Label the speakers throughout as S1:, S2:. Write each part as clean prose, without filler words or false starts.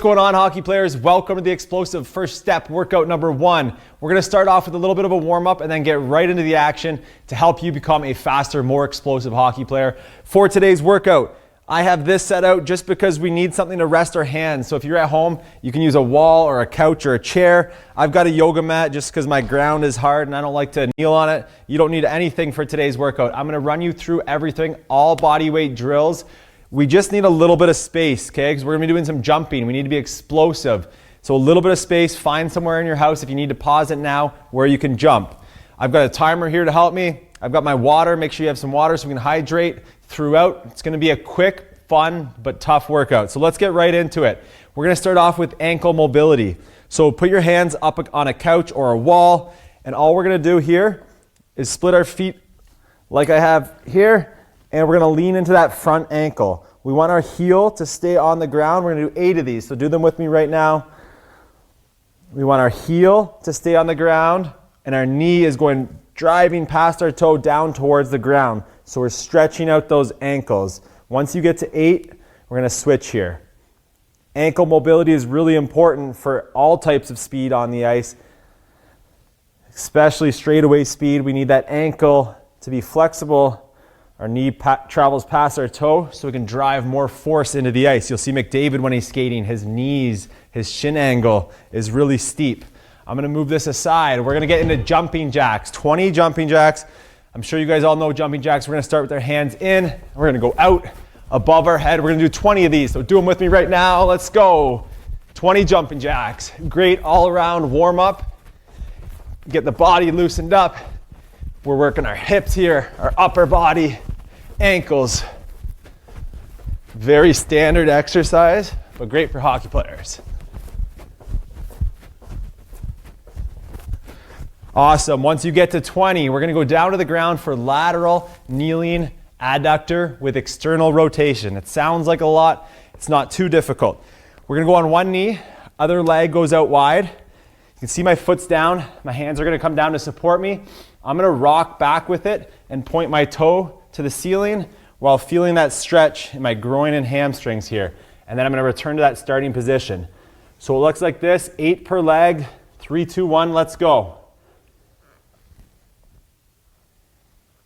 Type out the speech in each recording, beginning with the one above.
S1: What's going on, hockey players? Welcome to the explosive first step workout number 1. We're going to start off with a little bit of a warm-up and then get right into the action to help you become a faster, more explosive hockey player. For today's workout, I have this set out just because we need something to rest our hands. So if you're at home, you can use a wall or a couch or a chair. I've got a yoga mat just because my ground is hard and I don't like to kneel on it. You don't need anything for today's workout. I'm going to run you through everything, all body weight drills. We just need a little bit of space, okay? Because we're gonna be doing some jumping. We need to be explosive. So a little bit of space, find somewhere in your house if you need to pause it now where you can jump. I've got a timer here to help me. I've got my water. Make sure you have some water so we can hydrate throughout. It's gonna be a quick, fun, but tough workout. So let's get right into it. We're gonna start off with ankle mobility. So put your hands up on a couch or a wall, and all we're gonna do here is split our feet like I have here, and we're gonna lean into that front ankle. We want our heel to stay on the ground. We're gonna do 8 of these, so do them with me right now. We want our heel to stay on the ground, and our knee is driving past our toe down towards the ground. So we're stretching out those ankles. Once you get to 8, we're gonna switch here. Ankle mobility is really important for all types of speed on the ice, especially straightaway speed. We need that ankle to be flexible. Our knee travels past our toe so we can drive more force into the ice. You'll see McDavid when he's skating, his knees, his shin angle is really steep. I'm gonna move this aside. We're gonna get into jumping jacks, 20 jumping jacks. I'm sure you guys all know jumping jacks. We're gonna start with our hands in. We're gonna go out above our head. We're gonna do 20 of these. So do them with me right now. Let's go. 20 jumping jacks. Great all around warm up. Get the body loosened up. We're working our hips here, our upper body, ankles. Very standard exercise, but great for hockey players. Awesome. Once you get to 20, we're going to go down to the ground for lateral kneeling adductor with external rotation. It sounds like a lot. It's not too difficult. We're going to go on one knee, other leg goes out wide. You can see my foot's down. My hands are going to come down to support me. I'm going to rock back with it and point my toe to the ceiling while feeling that stretch in my groin and hamstrings here. And then I'm going to return to that starting position. So it looks like this, 8 per leg, 3, 2, 1, let's go.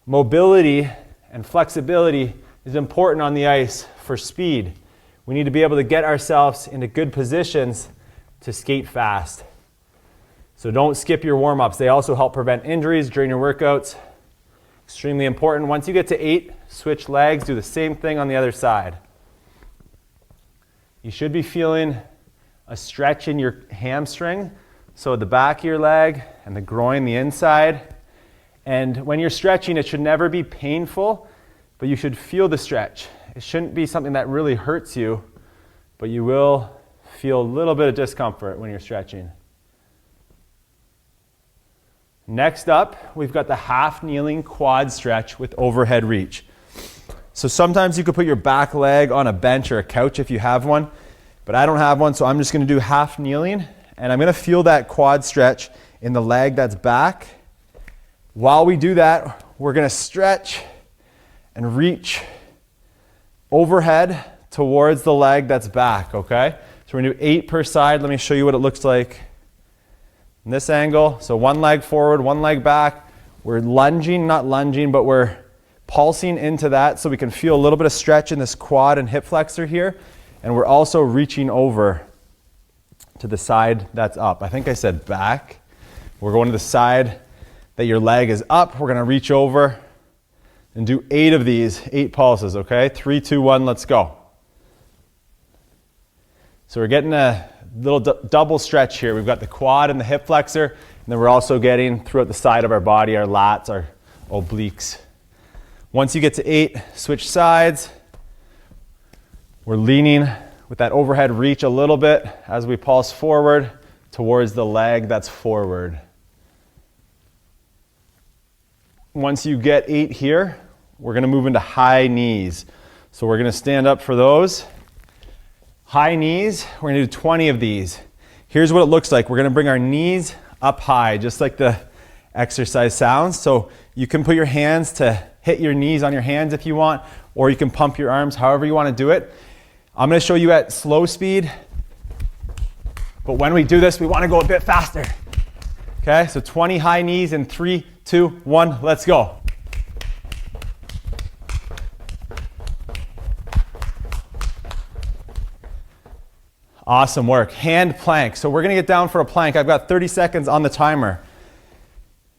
S1: Mobility and flexibility is important on the ice for speed. We need to be able to get ourselves into good positions to skate fast. So don't skip your warm-ups. They also help prevent injuries during your workouts. Extremely important. Once you get to 8, switch legs, do the same thing on the other side. You should be feeling a stretch in your hamstring, so the back of your leg and the groin, the inside. And when you're stretching, it should never be painful, but you should feel the stretch. It shouldn't be something that really hurts you, but you will feel a little bit of discomfort when you're stretching. Next up, we've got the half kneeling quad stretch with overhead reach. So sometimes you could put your back leg on a bench or a couch if you have one, but I don't have one, so I'm just gonna do half kneeling, and I'm gonna feel that quad stretch in the leg that's back. While we do that, we're gonna stretch and reach overhead towards the leg that's back, okay? So we're gonna do 8 per side. Let me show you what it looks like. In this angle, so one leg forward, one leg back. We're lunging, not lunging, but we're pulsing into that so we can feel a little bit of stretch in this quad and hip flexor here. And we're also reaching over to the side that's up. I think I said back. We're going to the side that your leg is up. We're gonna reach over and do 8 of these, 8 pulses, okay? 3, 2, 1, let's go. So we're getting a little double stretch here. We've got the quad and the hip flexor, and then we're also getting throughout the side of our body, our lats, our obliques. Once you get to 8, switch sides. We're leaning with that overhead reach a little bit as we pulse forward towards the leg that's forward. Once you get 8 here, we're gonna move into high knees. So we're gonna stand up for those. High knees, we're gonna do 20 of these. Here's what it looks like. We're gonna bring our knees up high, just like the exercise sounds. So you can put your hands to hit your knees on your hands if you want, or you can pump your arms however you wanna do it. I'm gonna show you at slow speed But when we do this, we want to go a bit faster. Okay, so 20 high knees in 3, 2, 1, let's go. Awesome work. Hand plank. So we're going to get down for a plank. I've got 30 seconds on the timer.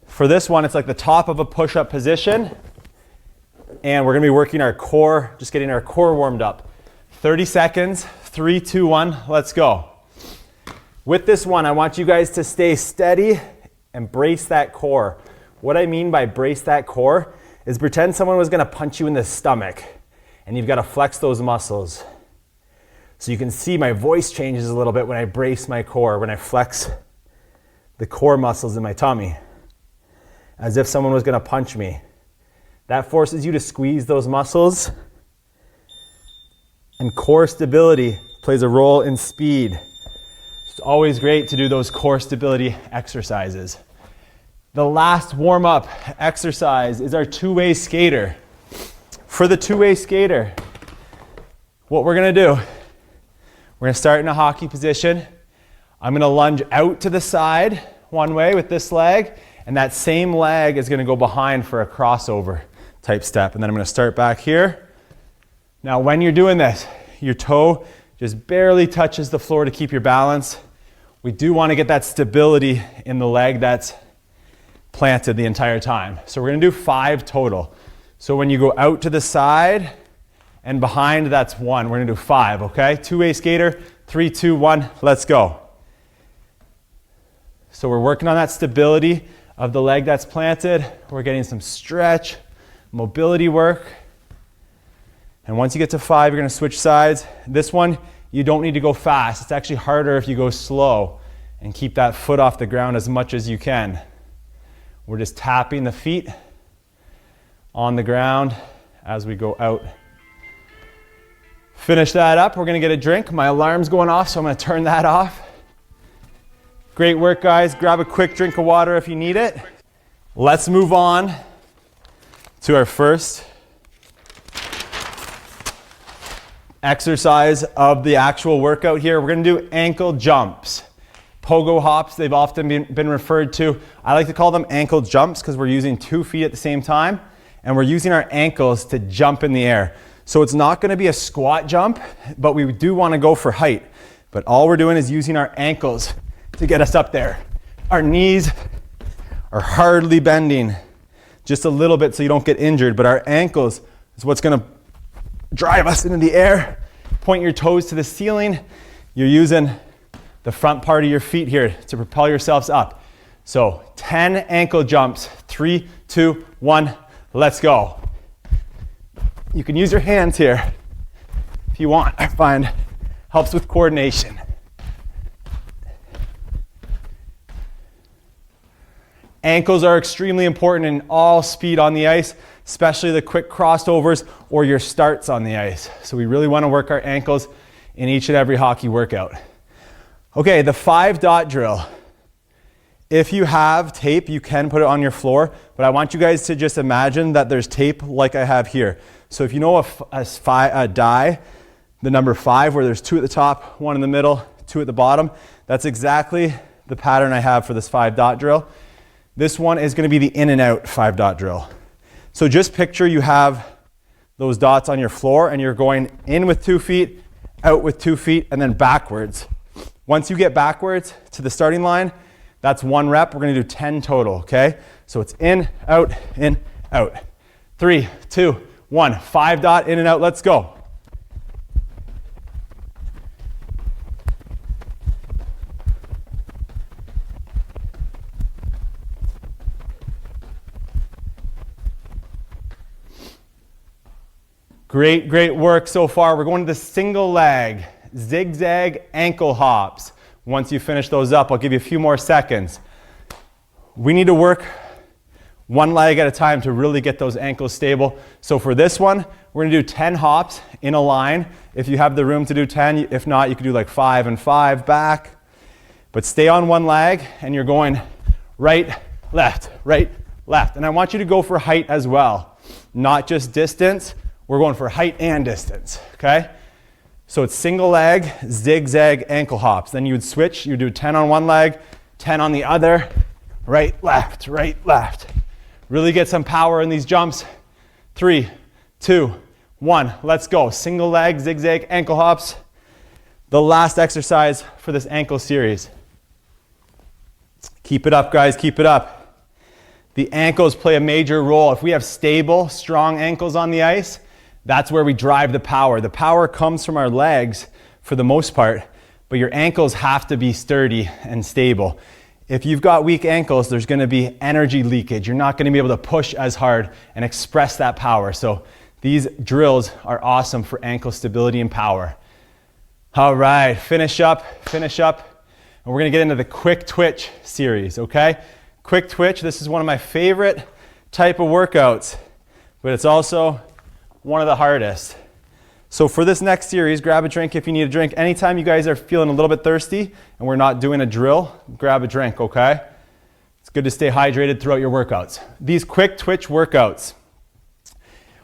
S1: For this one, it's like the top of a push-up position. And we're going to be working our core, just getting our core warmed up. 30 seconds, 3, 2, 1, let's go. With this one, I want you guys to stay steady and brace that core. What I mean by brace that core is pretend someone was going to punch you in the stomach and you've got to flex those muscles. So you can see my voice changes a little bit when I brace my core, when I flex the core muscles in my tummy, as if someone was going to punch me. That forces you to squeeze those muscles, and core stability plays a role in speed. It's always great to do those core stability exercises. The last warm-up exercise is our two-way skater. For the two-way skater, what we're going to do, we're going to start in a hockey position. I'm going to lunge out to the side one way with this leg, and that same leg is going to go behind for a crossover type step. And then I'm going to start back here. Now, when you're doing this, your toe just barely touches the floor to keep your balance. We do want to get that stability in the leg that's planted the entire time. So we're going to do 5 total. So when you go out to the side and behind, that's 1. We're going to do 5, okay? Two-way skater, 3, 2, 1, let's go. So we're working on that stability of the leg that's planted. We're getting some stretch, mobility work. And once you get to 5, you're going to switch sides. This one, you don't need to go fast. It's actually harder if you go slow and keep that foot off the ground as much as you can. We're just tapping the feet on the ground as we go out. Finish that up. We're going to get a drink. My alarm's going off, so I'm going to turn that off. Great work, guys. Grab a quick drink of water if you need it. Let's move on to our first exercise of the actual workout here. We're going to do ankle jumps. Pogo hops, they've often been referred to. I like to call them ankle jumps because we're using 2 feet at the same time and we're using our ankles to jump in the air. So it's not going to be a squat jump, but we do want to go for height. But all we're doing is using our ankles to get us up there. Our knees are hardly bending, just a little bit so you don't get injured, but our ankles is what's going to drive us into the air. Point your toes to the ceiling. You're using the front part of your feet here to propel yourselves up. So 10 ankle jumps, 3, 2, 1, let's go. You can use your hands here if you want. I find helps with coordination. Ankles are extremely important in all speed on the ice, especially the quick crossovers or your starts on the ice. So we really want to work our ankles in each and every hockey workout. Okay, the 5-dot drill. If you have tape, you can put it on your floor, but I want you guys to just imagine that there's tape like I have here. So if you know a die, the number 5, where there's 2 at the top, 1 in the middle, 2 at the bottom, that's exactly the pattern I have for this 5-dot drill. This one is going to be the in and out 5-dot drill. So just picture you have those dots on your floor and you're going in with 2 feet, out with 2 feet, and then backwards. Once you get backwards to the starting line, that's 1 rep. We're going to do 10 total, okay? So it's in, out, 3, 2, 1. 5-dot, in and out, let's go. Great, great work so far. We're going to the single leg, zigzag ankle hops. Once you finish those up, I'll give you a few more seconds. We need to work 1 leg at a time to really get those ankles stable. So for this one, we're going to do 10 hops in a line. If you have the room to do 10, if not, you could do like 5 and 5 back. But stay on 1 leg and you're going right, left, right, left. And I want you to go for height as well, not just distance. We're going for height and distance, okay? So it's single leg, zigzag ankle hops. Then you would switch, you would do 10 on one leg, 10 on the other, right, left, right, left. Really get some power in these jumps. 3, 2, 1, let's go. Single leg, zigzag ankle hops. The last exercise for this ankle series. Keep it up, guys, keep it up. The ankles play a major role. If we have stable, strong ankles on the ice, that's where we drive the power. The power comes from our legs for the most part, but your ankles have to be sturdy and stable. If you've got weak ankles, there's going to be energy leakage. You're not going to be able to push as hard and express that power. So these drills are awesome for ankle stability and power. All right, finish up. And we're going to get into the quick twitch series, okay? Quick twitch, this is one of my favorite type of workouts, but it's also one of the hardest. So for this next series, grab a drink if you need a drink. Anytime you guys are feeling a little bit thirsty and we're not doing a drill, grab a drink, okay? It's good to stay hydrated throughout your workouts. These quick twitch workouts,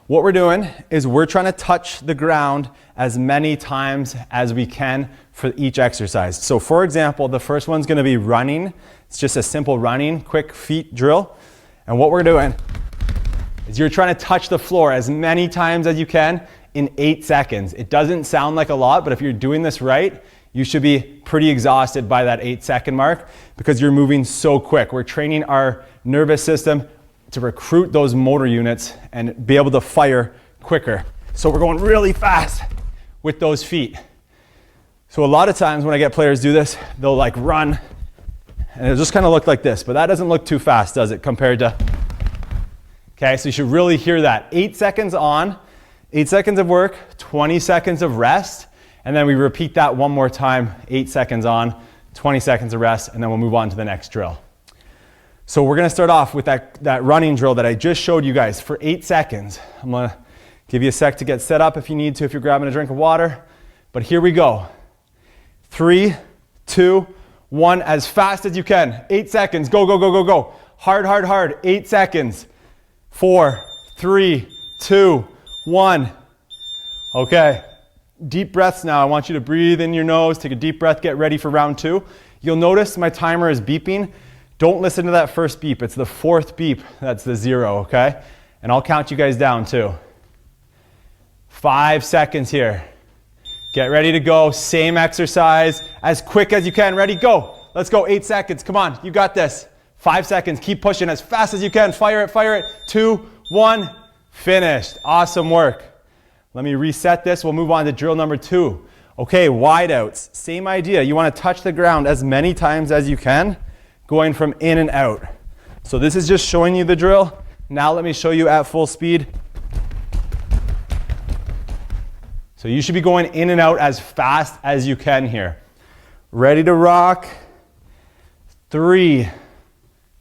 S1: what we're doing is we're trying to touch the ground as many times as we can for each exercise. So for example, the first one's going to be running. It's just a simple running, quick feet drill. And what we're doing is you're trying to touch the floor as many times as you can in 8 seconds. It doesn't sound like a lot, but if you're doing this right, you should be pretty exhausted by that 8-second mark because you're moving so quick. We're training our nervous system to recruit those motor units and be able to fire quicker. So we're going really fast with those feet. So a lot of times when I get players do this, they'll like run and it'll just kind of look like this, but that doesn't look too fast, does it, compared to, okay, so you should really hear that. 8 seconds on, 8 seconds of work, 20 seconds of rest, and then we repeat that one more time, 8 seconds on, 20 seconds of rest, and then we'll move on to the next drill. So we're gonna start off with that running drill that I just showed you guys for 8 seconds. I'm gonna give you a sec to get set up if you need to, if you're grabbing a drink of water. But here we go. 3, 2, 1, as fast as you can. 8 seconds, go, go, go, go, go. Hard, hard, hard, 8 seconds. 4, 3, 2, 1. Okay, deep breaths now. I want you to breathe in your nose, take a deep breath, get ready for round 2. You'll notice my timer is beeping. Don't listen to that first beep. It's the 4th beep. That's the 0, okay? And I'll count you guys down too. 5 seconds here. Get ready to go. Same exercise. As quick as you can. Ready? Go. Let's go. 8 seconds. Come on. You got this. 5 seconds. Keep pushing as fast as you can. Fire it. Fire it. 2, 1. Finished. Awesome work. Let me reset this. We'll move on to drill number 2. Okay, wide outs. Same idea. You want to touch the ground as many times as you can, going from in and out. So this is just showing you the drill. Now let me show you at full speed. So you should be going in and out as fast as you can here. Ready to rock. 3,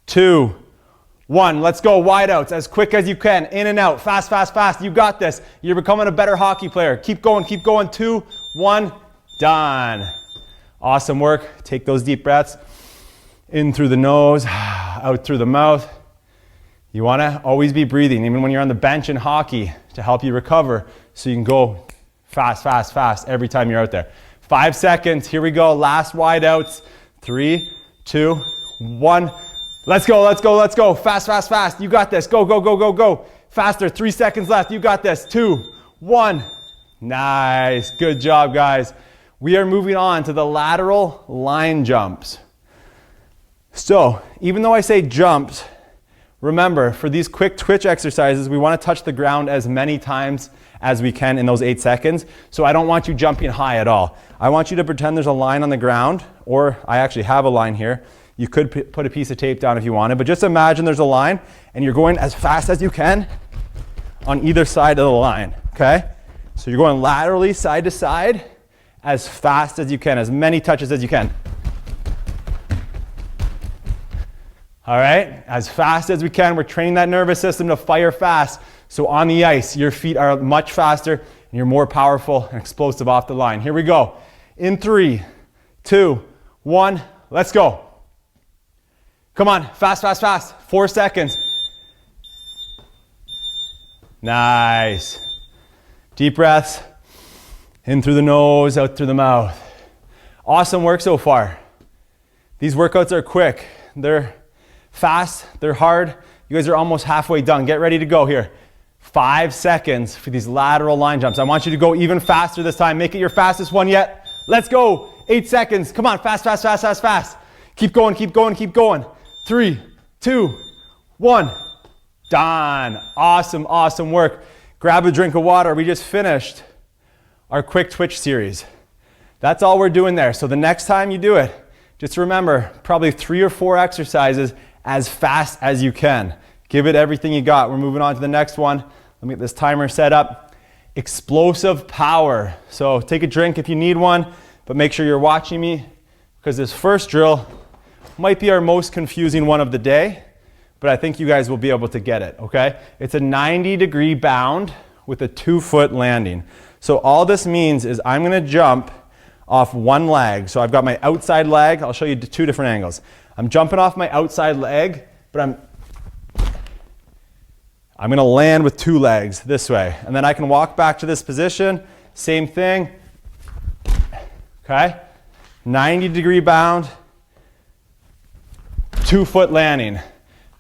S1: 2, 1. Let's go. Wide outs as quick as you can. In and out. Fast, fast, fast. You got this. You're becoming a better hockey player. Keep going. Keep going. 2, 1. Done. Awesome work. Take those deep breaths. In through the nose, out through the mouth. You want to always be breathing, even when you're on the bench in hockey, to help you recover so you can go fast, fast, fast every time you're out there. 5 seconds. Here we go. Last wide outs. 3, 2, 1. Let's go, let's go, let's go. Fast, fast, fast. You got this. Go, go, go, go, go. Faster. 3 seconds left. You got this. 2, 1. Nice. Good job, guys. We are moving on to the lateral line jumps. So, even though I say jumps, remember, for these quick twitch exercises, we want to touch the ground as many times as we can in those 8 seconds. So I don't want you jumping high at all. I want you to pretend there's a line on the ground, or I actually have a line here. You could put a piece of tape down if you wanted, but just imagine there's a line and you're going as fast as you can on either side of the line, okay? So you're going laterally side to side as fast as you can, as many touches as you can. All right, as fast as we can. We're training that nervous system to fire fast. So on the ice, your feet are much faster and you're more powerful and explosive off the line. Here we go. In 3, 2, 1, let's go. Come on, fast, fast, fast. 4 seconds. Nice. Deep breaths. In through the nose, out through the mouth. Awesome work so far. These workouts are quick. They're fast, they're hard. You guys are almost halfway done. Get ready to go here. 5 seconds for these lateral line jumps. I want you to go even faster this time. Make it your fastest one yet. Let's go. 8 seconds. Come on, fast, fast, fast, fast, fast. Keep going, keep going, keep going. 3, 2, 1. Done. Awesome, awesome work. Grab a drink of water. We just finished our quick twitch series. That's all we're doing there. So the next time you do it, just remember, probably 3 or 4 exercises as fast as you can. Give it everything you got. We're moving on to the next one. Let me get this timer set up. Explosive power. So take a drink if you need one, but make sure you're watching me because this first drill might be our most confusing one of the day, but I think you guys will be able to get it, okay? It's a 90-degree bound with a 2-foot landing. So all this means is I'm gonna jump off one leg. So I've got my outside leg. I'll show you 2 different angles. I'm jumping off my outside leg, but I'm gonna land with 2 legs this way. And then I can walk back to this position, same thing, okay? 90-degree bound, 2-foot landing.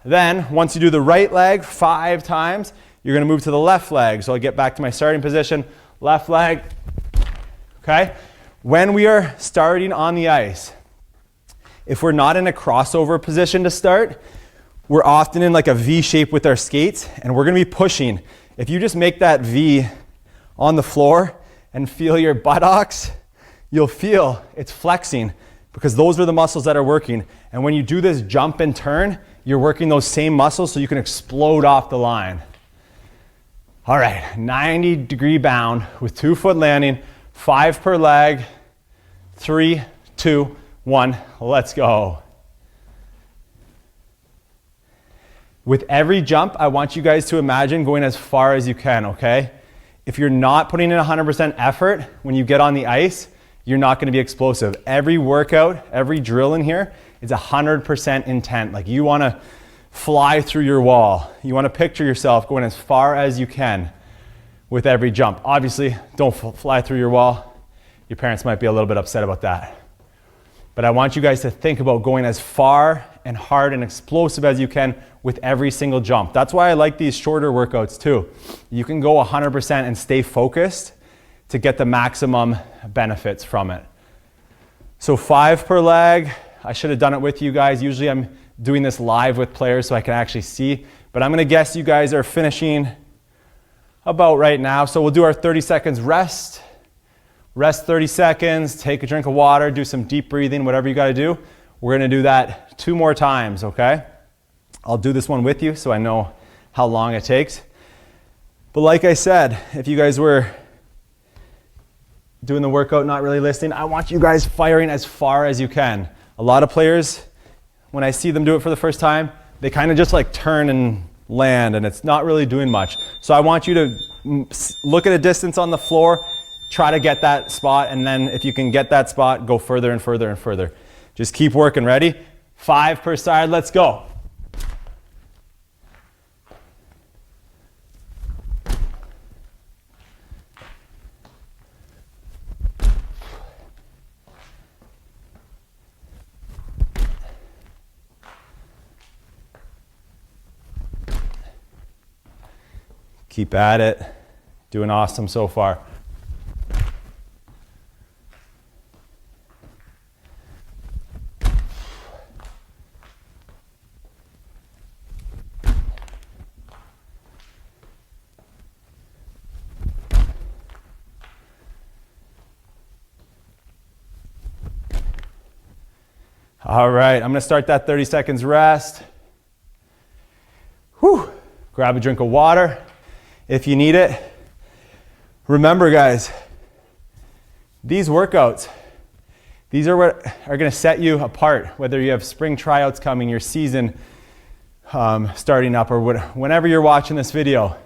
S1: Then, once you do the right leg 5 times, you're gonna move to the left leg. So I'll get back to my starting position, left leg, okay? When we are starting on the ice, if we're not in a crossover position to start, we're often in like a V shape with our skates and we're gonna be pushing. If you just make that V on the floor and feel your buttocks, you'll feel it's flexing because those are the muscles that are working. And when you do this jump and turn, you're working those same muscles so you can explode off the line. All right, 90-degree bound with 2-foot landing, 5 per leg, 3, 2, 1, let's go. With every jump, I want you guys to imagine going as far as you can, okay? If you're not putting in 100% effort when you get on the ice, you're not gonna be explosive. Every workout, every drill in here is 100% intent. Like you wanna fly through your wall. You wanna picture yourself going as far as you can with every jump. Obviously, don't fly through your wall. Your parents might be a little bit upset about that. But I want you guys to think about going as far and hard and explosive as you can with every single jump. That's why I like these shorter workouts too. You can go 100% and stay focused to get the maximum benefits from it. So 5 per leg. I should have done it with you guys. Usually I'm doing this live with players so I can actually see, but I'm gonna guess you guys are finishing about right now. So we'll do our 30 seconds rest. Rest 30 seconds, take a drink of water, do some deep breathing, whatever you gotta do. We're gonna do that 2 more times, okay? I'll do this one with you so I know how long it takes. But like I said, if you guys were doing the workout, not really listening, I want you guys firing as far as you can. A lot of players, when I see them do it for the first time, they kind of just like turn and land and it's not really doing much. So I want you to look at a distance on the floor, try to get that spot, and then if you can get that spot, go further and further and further. Just keep working. Ready? 5 per side. Let's go. Keep at it. Doing awesome so far. All right, I'm gonna start that 30 seconds rest. Whew. Grab a drink of water if you need it. Remember guys, these workouts, these are what are gonna set you apart, whether you have spring tryouts coming, your season starting up, or whenever you're watching this video.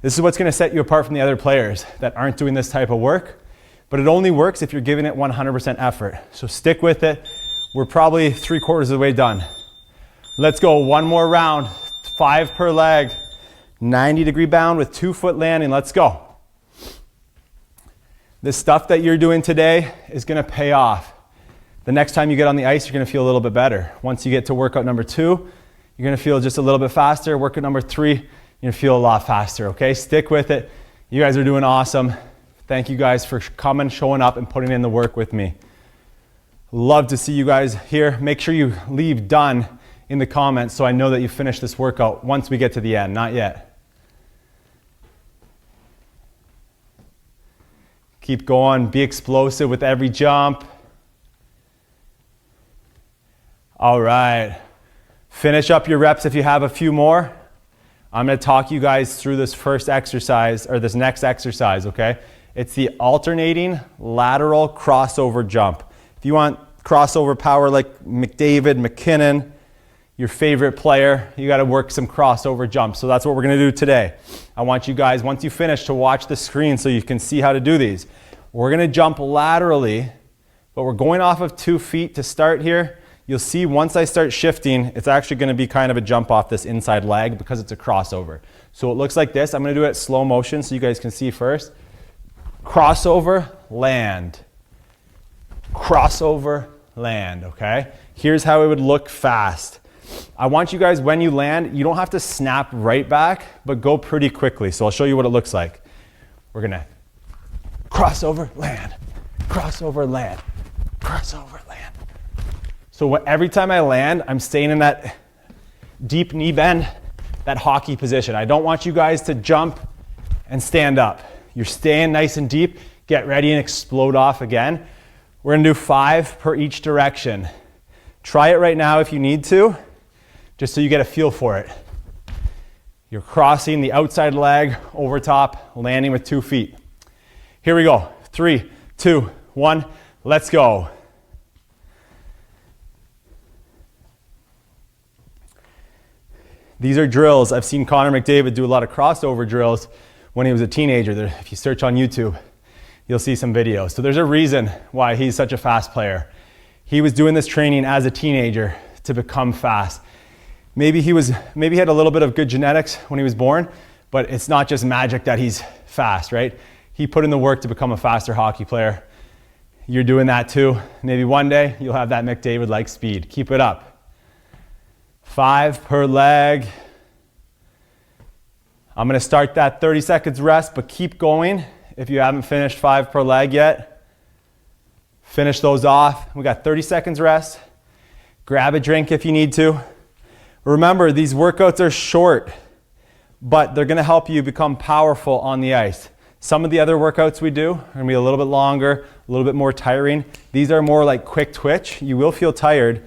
S1: This is what's gonna set you apart from the other players that aren't doing this type of work, but it only works if you're giving it 100% effort. So stick with it. We're probably 3/4 of the way done. Let's go, one more round, 5 per leg, 90-degree bound with 2-foot landing, let's go. The stuff that you're doing today is gonna pay off. The next time you get on the ice, you're gonna feel a little bit better. Once you get to workout number 2, you're gonna feel just a little bit faster. Workout number 3, you're gonna feel a lot faster, okay? Stick with it. You guys are doing awesome. Thank you guys for coming, showing up, and putting in the work with me. Love to see you guys here. Make sure you leave done in the comments so I know that you finished this workout once we get to the end, not yet. Keep going, be explosive with every jump. All right, finish up your reps if you have a few more. I'm gonna talk you guys through this first exercise, or this next exercise, okay? It's the alternating lateral crossover jump. If you want crossover power like McDavid, McKinnon, your favorite player, you gotta work some crossover jumps. So that's what we're gonna do today. I want you guys, once you finish, to watch the screen so you can see how to do these. We're gonna jump laterally, but we're going off of 2 feet to start here. You'll see once I start shifting, it's actually gonna be kind of a jump off this inside leg because it's a crossover. So it looks like this. I'm gonna do it slow motion so you guys can see first. Crossover, land. Crossover, land, okay? Here's how it would look fast. I want you guys, when you land, you don't have to snap right back, but go pretty quickly. So I'll show you what it looks like. We're gonna crossover, land, crossover, land, crossover, land. So every time I land, I'm staying in that deep knee bend, that hockey position. I don't want you guys to jump and stand up. You're staying nice and deep. Get ready and explode off again. We're gonna do 5 per each direction. Try it right now if you need to, just so you get a feel for it. You're crossing the outside leg over top, landing with 2 feet. Here we go. 3, 2, 1, let's go. These are drills. I've seen Connor McDavid do a lot of crossover drills when he was a teenager. If you search on YouTube, you'll see some videos. So there's a reason why he's such a fast player. He was doing this training as a teenager to become fast. Maybe he had a little bit of good genetics when he was born, but it's not just magic that he's fast, right? He put in the work to become a faster hockey player. You're doing that too. Maybe one day you'll have that McDavid-like speed. Keep it up. 5 per leg. I'm gonna start that 30 seconds rest, but keep going if you haven't finished 5 per leg yet. Finish those off. We got 30 seconds rest. Grab a drink if you need to. Remember, these workouts are short, but they're gonna help you become powerful on the ice. Some of the other workouts we do are gonna be a little bit longer, a little bit more tiring. These are more like quick twitch. You will feel tired,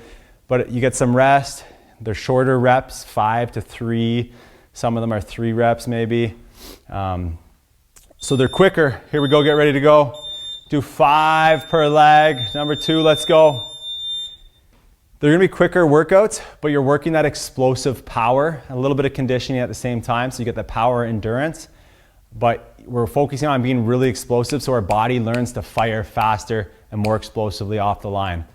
S1: but you get some rest. They're shorter reps, 5 to 3. Some of them are 3 reps maybe. So they're quicker. Here we go, get ready to go. Do 5 per leg. Number 2, let's go. They're gonna be quicker workouts, but you're working that explosive power, a little bit of conditioning at the same time, so you get the power endurance. But we're focusing on being really explosive so our body learns to fire faster and more explosively off the line.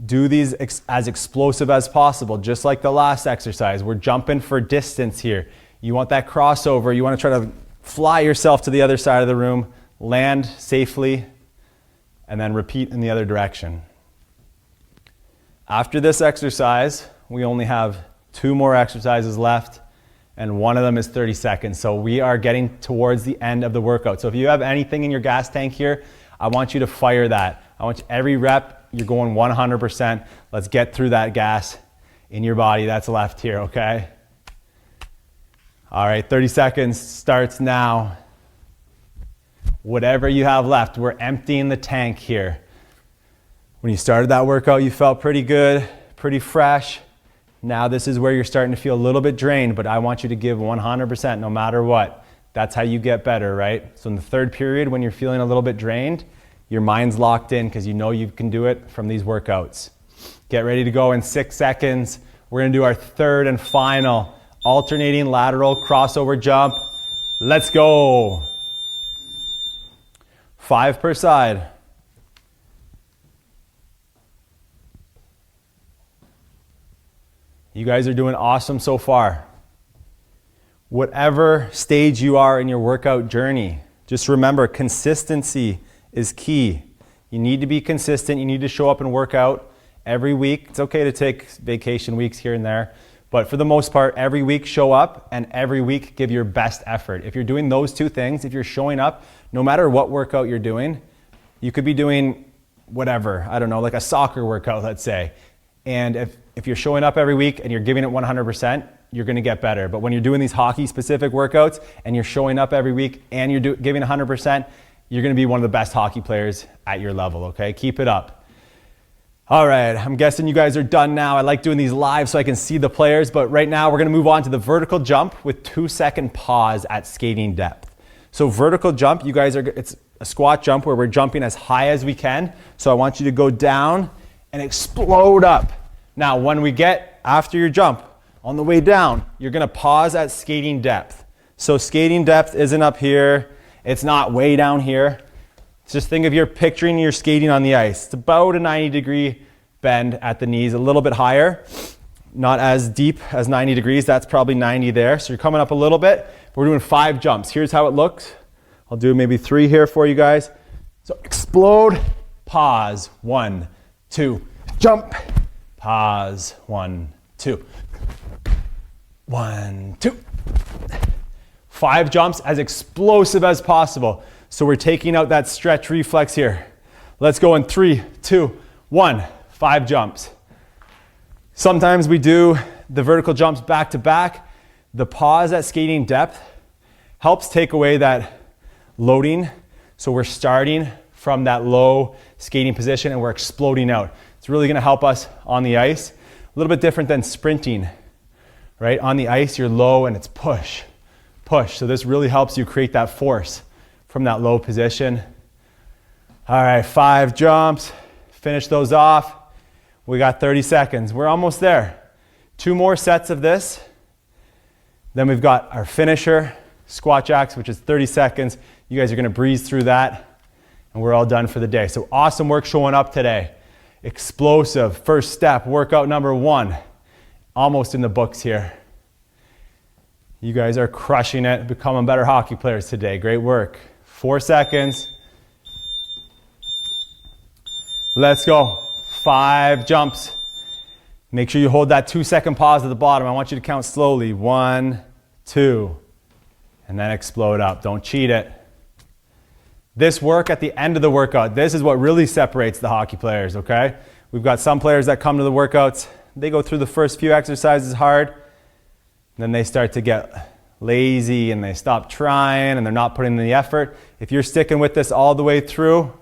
S1: Do these as explosive as possible, just like the last exercise. We're jumping for distance here. You want that crossover. You want to try to fly yourself to the other side of the room, land safely, and then repeat in the other direction. After this exercise, we only have 2 more exercises left, and one of them is 30 seconds. So we are getting towards the end of the workout. So if you have anything in your gas tank here, I want you to fire that. I want every rep, you're going 100%. Let's get through that gas in your body that's left here, okay? All right, 30 seconds starts now. Whatever you have left, we're emptying the tank here. When you started that workout, you felt pretty good, pretty fresh. Now this is where you're starting to feel a little bit drained, but I want you to give 100% no matter what. That's how you get better, right? So in the third period, when you're feeling a little bit drained, your mind's locked in because you know you can do it from these workouts. Get ready to go in 6 seconds. We're gonna do our third and final alternating lateral crossover jump. Let's go. 5 per side. You guys are doing awesome so far. Whatever stage you are in your workout journey, Just remember, consistency is key. You need to be consistent. You need to show up and work out every week. It's okay to take vacation weeks here and there, but for the most part, every week show up and every week give your best effort. If you're doing those two things, if you're showing up, no matter what workout you're doing, you could be doing whatever, I don't know, like a soccer workout, let's say. And if you're showing up every week and you're giving it 100%, you're gonna get better. But when you're doing these hockey specific workouts and you're showing up every week and you're giving 100%, you're gonna be one of the best hockey players at your level, okay? Keep it up. All right, I'm guessing you guys are done now. I like doing these live so I can see the players, but right now we're gonna move on to the vertical jump with 2-second pause at skating depth. So vertical jump, you guys it's a squat jump where we're jumping as high as we can. So I want you to go down and explode up. Now, when we get after your jump, on the way down, you're gonna pause at skating depth. So skating depth isn't up here. It's not way down here. Just think of you're picturing you're skating on the ice. It's about a 90-degree bend at the knees, a little bit higher. Not as deep as 90 degrees. That's probably 90 there. So you're coming up a little bit. We're doing 5 jumps. Here's how it looks. I'll do maybe 3 here for you guys. So explode, pause, 1, 2, jump, pause, 1, 2. 1, 2. 5 jumps as explosive as possible. So we're taking out that stretch reflex here. Let's go in 3, 2, 1. 5 jumps. Sometimes we do the vertical jumps back to back. The pause at skating depth helps take away that loading. So we're starting from that low skating position and we're exploding out. It's really gonna help us on the ice. A little bit different than sprinting, right? On the ice, you're low and it's push, push. So this really helps you create that force from that low position. All right, 5 jumps, finish those off. We got 30 seconds, we're almost there. 2 more sets of this. Then we've got our finisher, squat jacks, which is 30 seconds. You guys are gonna breeze through that and we're all done for the day. So awesome work showing up today. Explosive, first step, workout number 1. Almost in the books here. You guys are crushing it, becoming better hockey players today. Great work. 4 seconds. Let's go. 5 jumps. Make sure you hold that 2-second pause at the bottom. I want you to count slowly. 1, 2, and then explode up. Don't cheat it. This work at the end of the workout, this is what really separates the hockey players, okay? We've got some players that come to the workouts, they go through the first few exercises hard, then they start to get lazy and they stop trying and they're not putting in the effort. If you're sticking with this all the way through,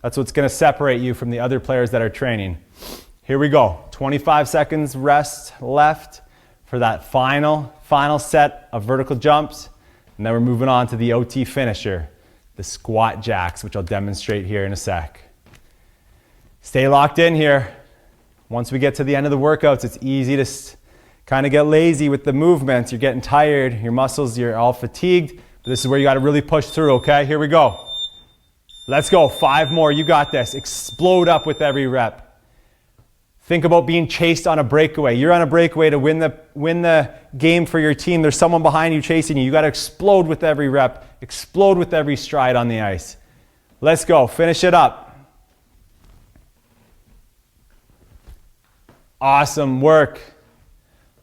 S1: that's what's gonna separate you from the other players that are training. Here we go, 25 seconds rest left for that final set of vertical jumps. And then we're moving on to the OT finisher, the squat jacks, which I'll demonstrate here in a sec. Stay locked in here. Once we get to the end of the workouts, it's easy to kind of get lazy with the movements. You're getting tired, your muscles, you're all fatigued. But this is where you got to really push through, okay? Here we go. Let's go, 5 more, you got this. Explode up with every rep. Think about being chased on a breakaway. You're on a breakaway to win the game for your team. There's someone behind you chasing you. You got to explode with every rep. Explode with every stride on the ice. Let's go, finish it up. Awesome work.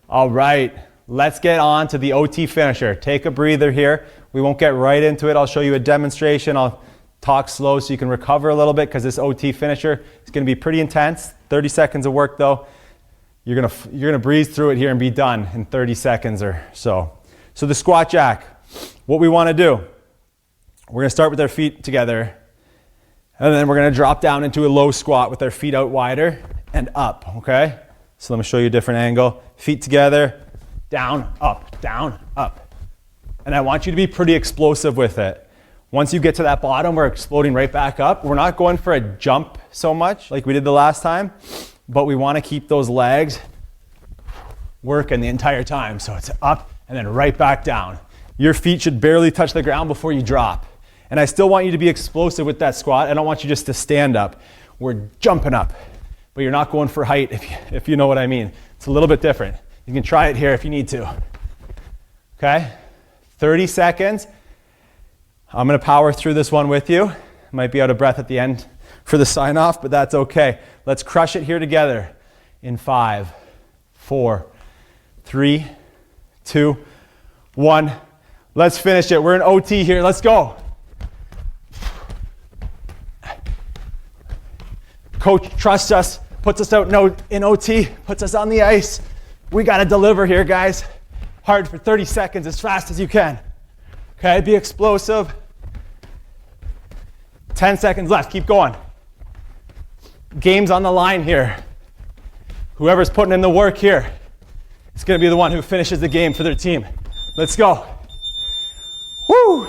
S1: All right, let's get on to the OT finisher. Take a breather here. We won't get right into it. I'll show you a demonstration. I'll talk slow so you can recover a little bit because this OT finisher is going to be pretty intense. 30 seconds of work though. You're gonna breeze through it here and be done in 30 seconds or so. So the squat jack, what we want to do, we're going to start with our feet together and then we're going to drop down into a low squat with our feet out wider and up, okay? So let me show you a different angle. Feet together, down, up. And I want you to be pretty explosive with it. Once you get to that bottom, we're exploding right back up. We're not going for a jump so much like we did the last time, but we want to keep those legs working the entire time. So it's up and then right back down. Your feet should barely touch the ground before you drop. And I still want you to be explosive with that squat. I don't want you just to stand up. We're jumping up, but you're not going for height if you know what I mean. It's a little bit different. You can try it here if you need to. Okay? 30 seconds. I'm gonna power through this one with you. Might be out of breath at the end for the sign off, but that's okay. Let's crush it here together in 5, 4, 3, 2, 1. Let's finish it. We're in OT here. Let's go. Coach trusts us, puts us out in OT, puts us on the ice. We got to deliver here, guys. Hard for 30 seconds, as fast as you can. Okay, be explosive. 10 seconds left, keep going. Game's on the line here. Whoever's putting in the work here is going to be the one who finishes the game for their team. Let's go. Woo!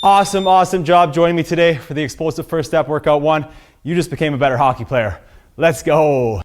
S1: Awesome, awesome job joining me today for the Explosive First Step Workout 1. You just became a better hockey player. Let's go.